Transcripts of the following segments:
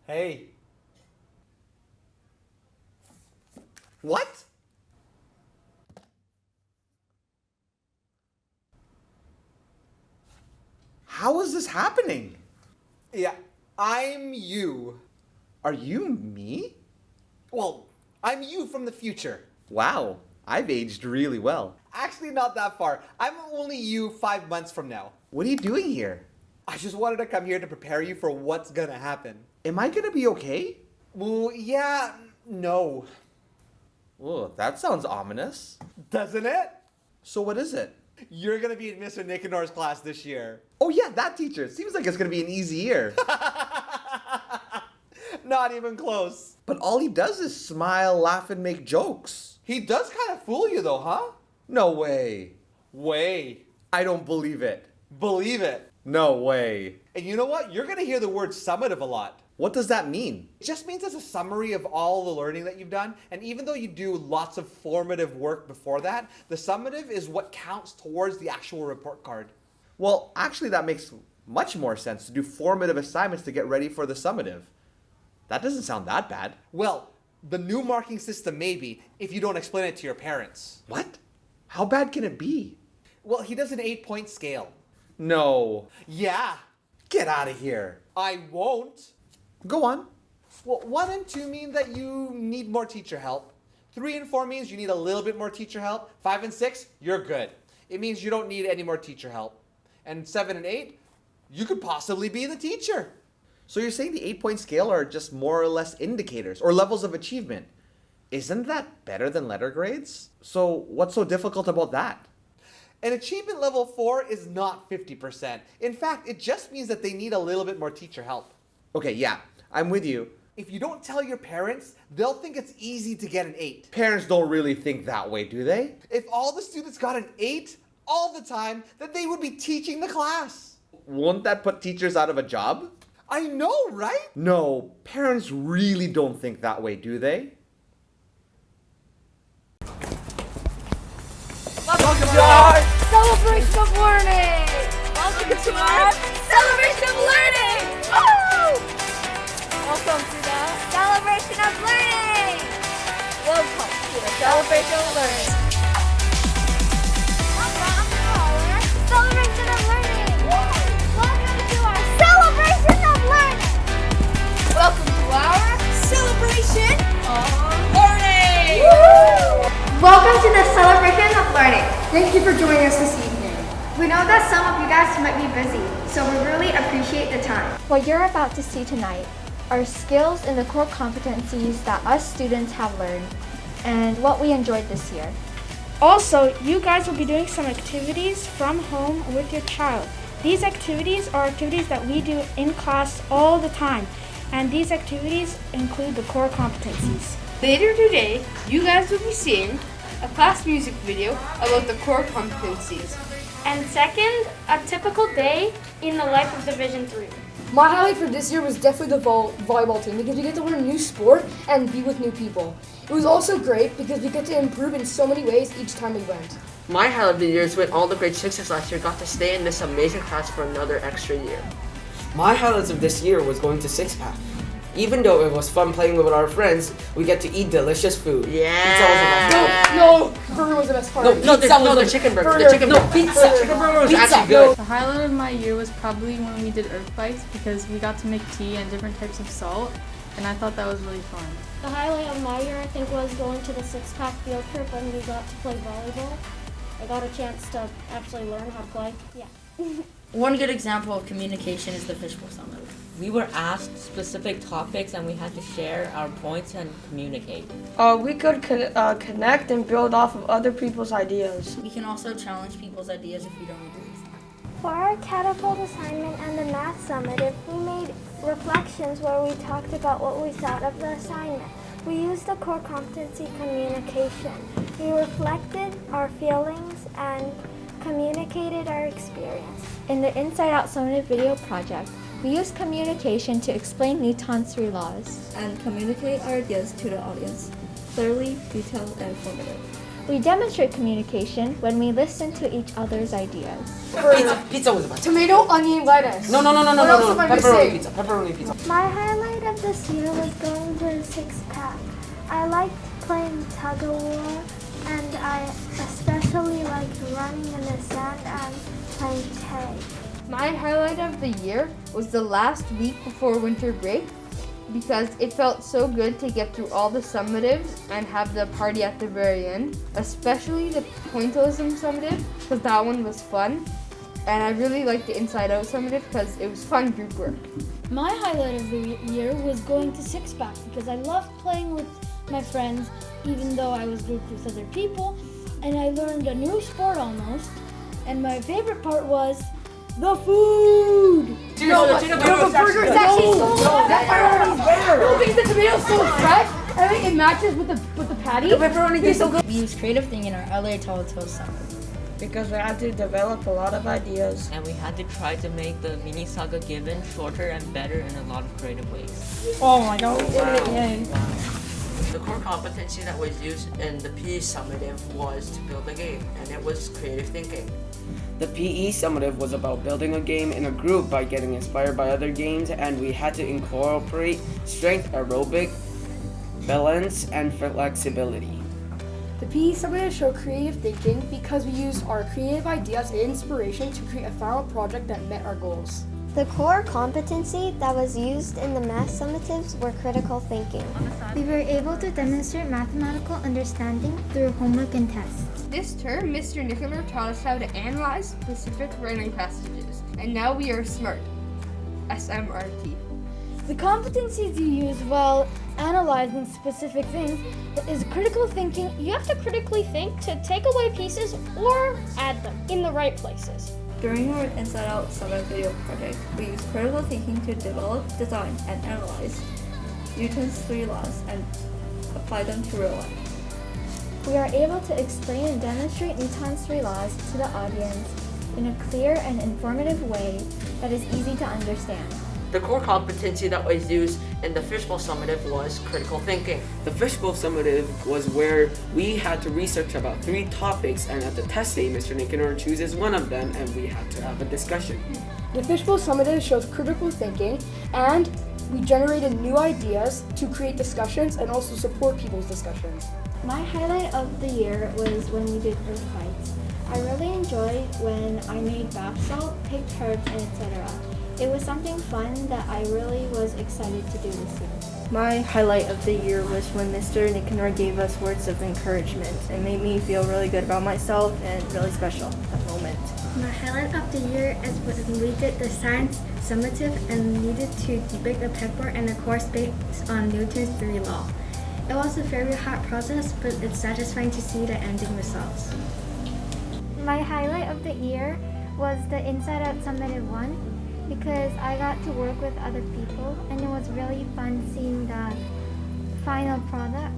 Hey. What? How is this happening? Yeah, I'm you. Are you me? Well, I'm you from the future. Wow, I've aged really well. Actually, not that far. I'm only you 5 months from now. What are you doing here? I just wanted to come here to prepare you for what's gonna happen. Am I gonna be okay? Well, yeah, no. Oh, that sounds ominous. Doesn't it? So what is it? You're gonna be in Mr. Nicanor's class this year. Oh yeah, that teacher. Seems like it's gonna be an easy year. Not even close. But all he does is smile, laugh, and make jokes. He does kind of fool you though, huh? No way. Way. I don't believe it. Believe it. No way. And you know what? You're gonna hear the word summative a lot. What does that mean? It just means it's a summary of all the learning that you've done. And even though you do lots of formative work before that, the summative is what counts towards the actual report card. Well, actually that makes much more sense to do formative assignments to get ready for the summative. That doesn't sound that bad. Well, the new marking system maybe, if you don't explain it to your parents. What? How bad can it be? Well, he does an 8-point scale. No. Yeah, Get out of here. I won't. Go on. Well, 1 and 2 mean that you need more teacher help. 3 and 4 means you need a little bit more teacher help. 5 and 6, you're good. It means you don't need any more teacher help. And 7 and 8, you could possibly be the teacher. So you're saying the 8-point scale are just more or less indicators or levels of achievement. Isn't that better than letter grades? So what's so difficult about that? An achievement level 4 is not 50%. In fact, it just means that they need a little bit more teacher help. Okay, yeah, I'm with you. If you don't tell your parents, they'll think it's easy to get an 8. Parents don't really think that way, do they? If all the students got an 8 all the time, then they would be teaching the class. Won't that put teachers out of a job? I know, right? No, parents really don't think that way, do they? Welcome to our celebration of learning! Welcome to our celebration of learning! Woo! Welcome to the celebration of learning! Welcome to the celebration of learning! Welcome to our celebration of learning! Welcome to our celebration of learning! Welcome to our celebration of learning! Woo! Welcome to the celebration of learning. Thank you for joining us this evening. We know that some of you guys might be busy, so we really appreciate the time. What you're about to see tonight are skills and the core competencies that us students have learned and what we enjoyed this year. Also, you guys will be doing some activities from home with your child. These activities are activities that we do in class all the time, and these activities include the core competencies. Later today, you guys will be seeing a class music video about the core competencies. And second, a typical day in the life of Division 3. My highlight for this year was definitely the volleyball team because we get to learn a new sport and be with new people. It was also great because we get to improve in so many ways each time we went. My highlight of the year is when all the grade 6s last year got to stay in this amazing class for another extra year. My highlights of this year was going to Six Pack. Even though it was fun playing with our friends, we get to eat delicious food. Yeah. Pizza was the best part. No, burger was the best part. The chicken burger. The chicken burger. Pizza. Chicken burger was Pizza. actually good. The highlight of my year was probably when we did earth bikes because we got to make tea and different types of salt, and I thought that was really fun. The highlight of my year, I think, was going to the six-pack field trip when we got to play volleyball. I got a chance to actually learn how to play. Yeah. One good example of communication is the fishbowl summit. We were asked specific topics and we had to share our points and communicate. We could connect and build off of other people's ideas. We can also challenge people's ideas if we don't agree with them. For our catapult assignment and the math summative, we made reflections where we talked about what we thought of the assignment. We used the core competency communication. We reflected our feelings and communicated our experience. In the Inside Out Summative video project, we use communication to explain Newton's 3 laws and communicate our ideas to the audience, clearly, detailed, and informative. We demonstrate communication when we listen to each other's ideas. Pizza was about Tomato, onion, lettuce. No. What else am I missing? Pepperoni pizza. My highlight of this year was going to the six-pack. I liked playing tug-of-war, and I especially liked running in the sand and playing tag. My highlight of the year was the last week before winter break because it felt so good to get through all the summatives and have the party at the very end, especially the pointillism summative because that one was fun. And I really liked the Inside Out summative because it was fun group work. My highlight of the year was going to Six Pack because I loved playing with my friends even though I was grouped with other people, and I learned a new sport almost. And my favorite part was the food! The burger's actually so good. That pepperoni's better. No, because the tomato's so fresh. I think it matches with the patty. The pepperoni tastes so good. We used creative thinking in our earlier Telltale summer. Because we had to develop a lot of ideas. And we had to try to make the mini saga given shorter and better in a lot of creative ways. Oh my god, Wow. The core competency that was used in the PE summative was to build a game, and it was creative thinking. The PE summative was about building a game in a group by getting inspired by other games, and we had to incorporate strength, aerobic, balance, and flexibility. The PE summative showed creative thinking because we used our creative ideas and inspiration to create a final project that met our goals. The core competency that was used in the math summatives were critical thinking. We were able to demonstrate mathematical understanding through homework and tests. This term, Mr. Nickler taught us how to analyze specific writing passages, and now we are SMART. SMRT. The competencies you use while analyzing specific things is critical thinking. You have to critically think to take away pieces or add them in the right places. During our Inside Out summer video project, we used critical thinking to develop, design, and analyze Newton's 3 laws and apply them to real life. We are able to explain and demonstrate Newton's 3 laws to the audience in a clear and informative way that is easy to understand. The core competency that was used in the fishbowl summative was critical thinking. The fishbowl summative was where we had to research about 3 topics, and at the test day, Mr. Nicanor chooses one of them, and we had to have a discussion. The fishbowl summative shows critical thinking, and we generated new ideas to create discussions and also support people's discussions. My highlight of the year was when we did earth fights. I really enjoyed when I made bath salt, picked herbs, and etc. It was something fun that I really was excited to do this year. My highlight of the year was when Mr. Nicanor gave us words of encouragement. It made me feel really good about myself and really special at that moment. My highlight of the year is when we did the science summative and needed to bake a pepper and a course based on Newton's 3 law. It was a very hard process, but it's satisfying to see the ending results. My highlight of the year was the Inside Out Summative 1 because I got to work with other people and it was really fun seeing the final product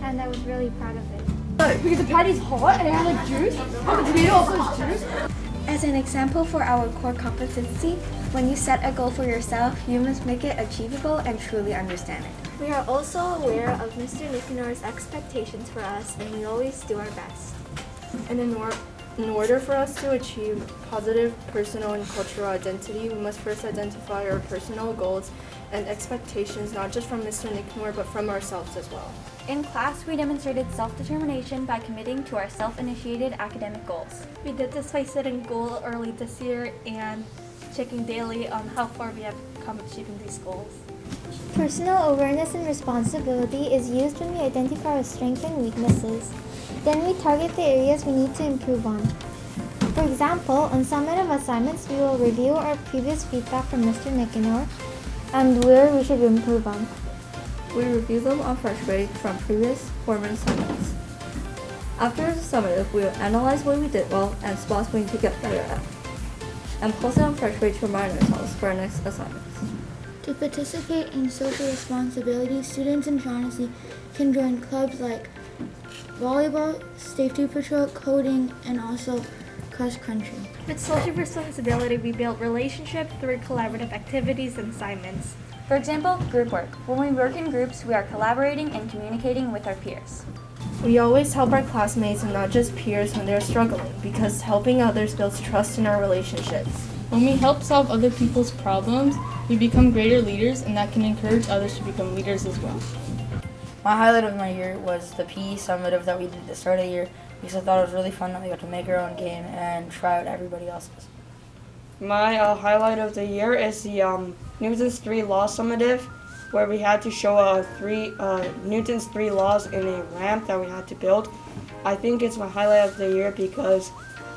and I was really proud of it. Because the patty's hot and it has like juice, and the tomato also has juice. As an example for our core competency, when you set a goal for yourself, you must make it achievable and truly understand it. We are also aware of Mr. Nicanor's expectations for us and we always do our best. And in order for us to achieve positive personal and cultural identity, we must first identify our personal goals and expectations, not just from Mr. Nicanor, but from ourselves as well. In class, we demonstrated self-determination by committing to our self-initiated academic goals. We did this by setting goals early this year and checking daily on how far we have come achieving these goals. Personal awareness and responsibility is used when we identify our strengths and weaknesses. Then we target the areas we need to improve on. For example, on summative assignments, we will review our previous feedback from Mr. Nicanor and where we should improve on. We review them on first grade from previous formative assignments. After the summative, we will analyze what we did well and spots we need to get better at, and post it on first grade to remind ourselves for our next assignments. To participate in social responsibility, students in Shaughnessy can join clubs like volleyball, safety patrol, coding, and also cross country. With social responsibility, we build relationships through collaborative activities and assignments. For example, group work. When we work in groups, we are collaborating and communicating with our peers. We always help our classmates and not just peers when they're struggling, because helping others builds trust in our relationships. When we help solve other people's problems, we become greater leaders, and that can encourage others to become leaders as well. My highlight of my year was the PE summative that we did at the start of the year because I thought it was really fun that we got to make our own game and try out everybody else's. My highlight of the year is the Newton's 3 Laws summative, where we had to show Newton's 3 laws in a ramp that we had to build. I think it's my highlight of the year because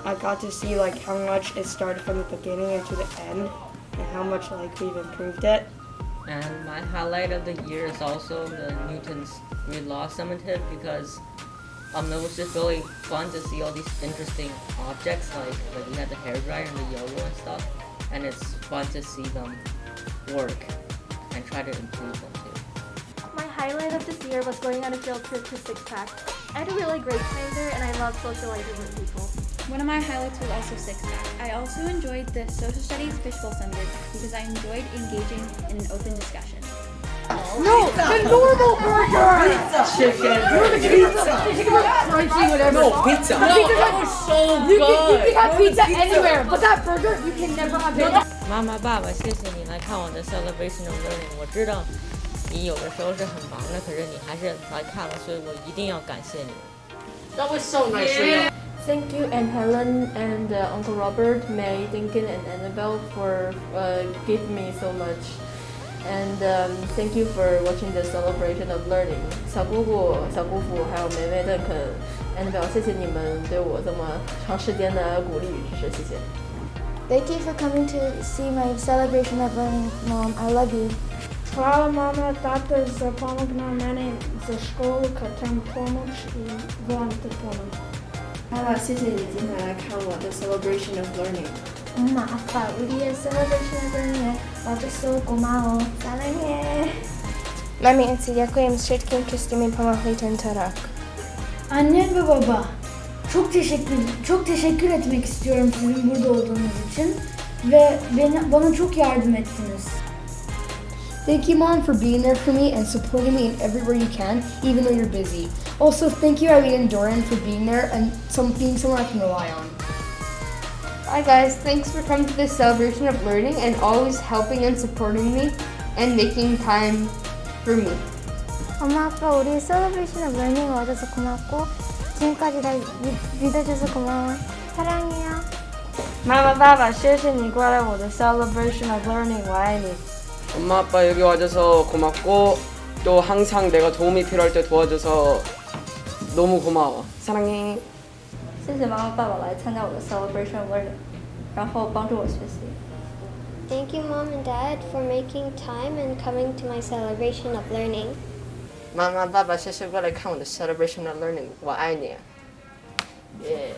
I got to see like how much it started from the beginning and to the end, and how much like we've improved it. And my highlight of the year is also the Newton's 3 Law summative because it was just really fun to see all these interesting objects like we had the hairdryer and the yo-yo and stuff, and it's fun to see them work and try to improve them too. My highlight of this year was going on a field trip to Six Pack. I had a really great time there and I love socializing with people. One of my highlights was also Six Pack. I also enjoyed the Social Studies Fishbowl Summative because I enjoyed engaging in an open discussion. No, the normal burger! Chicken. Crunchy, whatever. No, pizza. The pizza that was so you good. can have pizza anywhere, but that burger, you can never have it. 妈妈、爸爸，谢谢你来看我的 Celebration of Learning。我知道你有的时候是很忙的，可是你还是来看了，所以我一定要感谢你。That was so nice of you. Thank you, and Helen and Uncle Robert, Mary, Dinkin, and Annabelle for giving me so much. And thank you for watching the celebration of learning. 小姑姑、小姑父还有梅梅、Duncan、Annabelle， 谢谢你们对我这么长时间的鼓励与支持，谢谢。Thank you for coming to see my celebration of learning, Mom. I love you. Hvala mama, tata za pomogna mene za školu kad tam pomoć I volim te puno. 妈妈，谢谢你今天来看我的 celebration of learning. 엄마, 아빠, 우리의 celebration of learning 와줘서 고마워. 사랑해. Mami and ďakujem všetkým, čo ste mi pomohli tento rok. Annem ve baba, çok teşekkür etmek istiyorum sizin burada olduğunuz için ve bana çok yardım ettiniz. Thank you, Mom, for being there for me and supporting me in everywhere you can, even though you're busy. Also, thank you, Irene and Dorian, for being there and being someone I can rely on. Hi guys, thanks for coming to this celebration of learning and always helping and supporting me and making time for me. 엄마, 아빠, 우리 celebration of learning 와줘서 고맙고 지금까지 날 믿어줘서 고마워. 사랑해요. 妈妈、爸爸，谢谢你过来我的 celebration of learning， 我爱你。 엄마 아빠 여기 와줘서 고맙고 또 항상 내가 도움이 필요할 때 도와줘서 너무 고마워. 사랑해. 谢谢妈妈、爸爸来参加我的 celebration of learning， 然后帮助我学习。 Thank you, Mom and Dad, for making time and coming to my celebration of learning. 妈妈、爸爸，谢谢过来看我的 Celebration of Learning， 我爱你。耶。